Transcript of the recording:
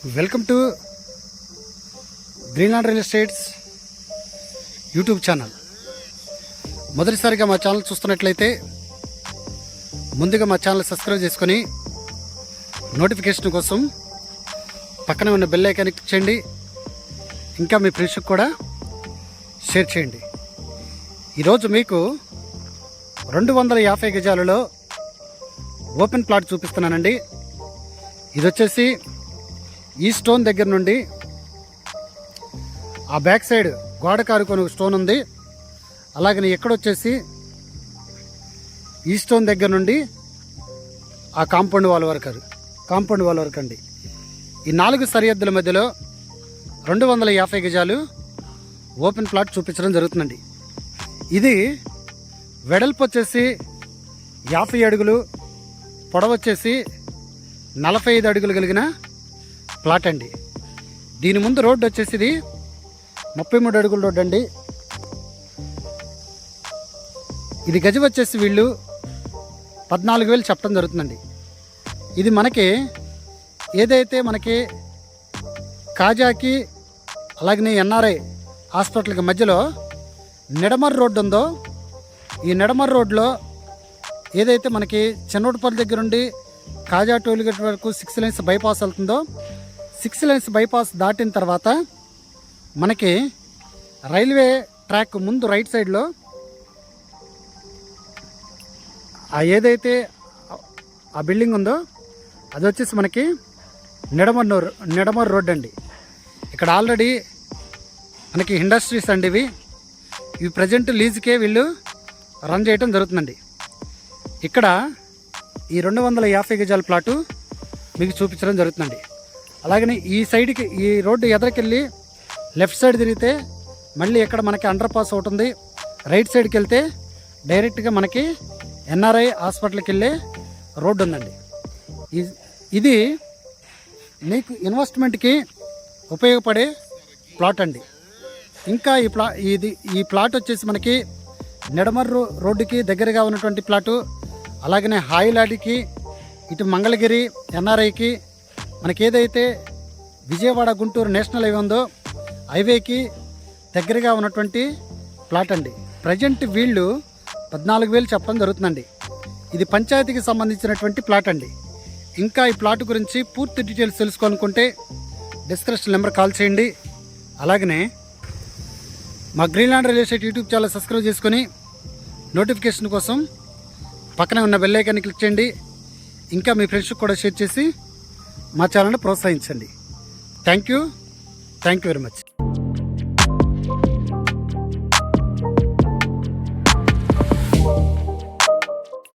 Welcome to Greenland real estates YouTube channel. మొదటిసారిగా మా channel చూస్తున్నట్లయితే ముందుగా మా ఛానల్ సబ్స్క్రైబ్ చేసుకొని నోటిఫికేషన్ కోసం పక్కనే ఉన్న బెల్ ఐకాన్ క్లిక్ చేయండి. ఇంకా మీ ఫ్రెండ్స్కి కూడా షేర్ చేయండి. ఈరోజు మీకు 250 గజాలలో ఓపెన్ ప్లాట్ చూపిస్తున్నానండి. ఇది వచ్చేసి ఈ స్టోన్ దగ్గర నుండి ఆ బ్యాక్ సైడ్ గోడ కారుకొని స్టోన్ ఉంది. అలాగని ఎక్కడొచ్చేసి ఈ స్టోన్ దగ్గర నుండి ఆ కాంపౌండ్ వాల్ వరకు అండి. ఈ 4 సరిహద్దుల మధ్యలో 250 గజాలు ఓపెన్ ప్లాట్ చూపించడం జరుగుతుందండి. ఇది వెడల్పు వచ్చేసి 50 అడుగులు, పొడవు వచ్చేసి 45 అడుగులు కలిగిన ప్లాట్ అండి. దీని ముందు రోడ్డు వచ్చేసి ఇది 33 అడుగుల రోడ్డు అండి. ఇది గజం వచ్చేసి వీళ్ళు 14,000 చెప్పడం జరుగుతుందండి. ఇది మనకి ఏదైతే మనకి కాజాకి అలాగనే ఎన్ఆర్ఐ హాస్పిటల్కి మధ్యలో నిడమర్ రోడ్డు ఉందో, ఈ నిడమర్ రోడ్లో ఏదైతే మనకి చెన్నోటిపల్లి దగ్గర నుండి కాజా టోల్గేట్ వరకు 6 లైన్స్ బైపాస్ వెళ్తుందో, 6 లైన్స్ బైపాస్ దాటిన తర్వాత మనకి రైల్వే ట్రాక్ ముందు రైట్ సైడ్లో ఏదైతే ఆ బిల్డింగ్ ఉందో అది వచ్చేసి మనకి నిడమర్ రోడ్ అండి. ఇక్కడ ఆల్రెడీ మనకి ఇండస్ట్రీస్ అండి. ఇవి ప్రజెంట్ లీజుకే వీళ్ళు రన్ చేయటం జరుగుతుందండి. ఇక్కడ ఈ 250 గజాల ప్లాటు మీకు చూపించడం జరుగుతుందండి. అలాగని ఈ సైడ్కి ఈ రోడ్డు ఎదరికెళ్ళి లెఫ్ట్ సైడ్ తిరిగితే మళ్ళీ ఇక్కడ మనకి అండర్ పాస్ ఒకటి ఉంది. రైట్ సైడ్కి వెళ్తే డైరెక్ట్గా మనకి ఎన్ఆర్ఐ హాస్పిటల్కి వెళ్ళే రోడ్డు ఉందండి. ఇది మీకు ఇన్వెస్ట్మెంట్కి ఉపయోగపడే ప్లాట్ అండి. ఇంకా ఈ ప్లాట్ వచ్చేసి మనకి నిడమర్ రోడ్డుకి దగ్గరగా ఉన్నటువంటి ప్లాటు. అలాగనే హాయిలాడికి, ఇటు మంగళగిరి ఎన్ఆర్ఐకి, మనకి ఏదైతే విజయవాడ గుంటూరు నేషనల్ హైవే ఉందో హైవేకి దగ్గరగా ఉన్నటువంటి ప్లాట్ అండి. ప్రజెంట్ వీళ్ళు 14,000 చెప్పడం జరుగుతుందండి. ఇది పంచాయతీకి సంబంధించినటువంటి ప్లాట్ అండి. ఇంకా ఈ ప్లాట్ గురించి పూర్తి డీటెయిల్స్ తెలుసుకోవాలనుకుంటే డిస్క్రిప్షన్ నెంబర్ కాల్ చేయండి. అలాగనే మా Greenland real estate YouTube channel subscribe చేసుకొని నోటిఫికేషన్ కోసం పక్కనే ఉన్న బెల్ ఐకాన్ని క్లిక్ చేయండి. ఇంకా మీ ఫ్రెండ్స్కి కూడా షేర్ చేసి మా ఛానల్ని ప్రోత్సహించండి. Thank you very much.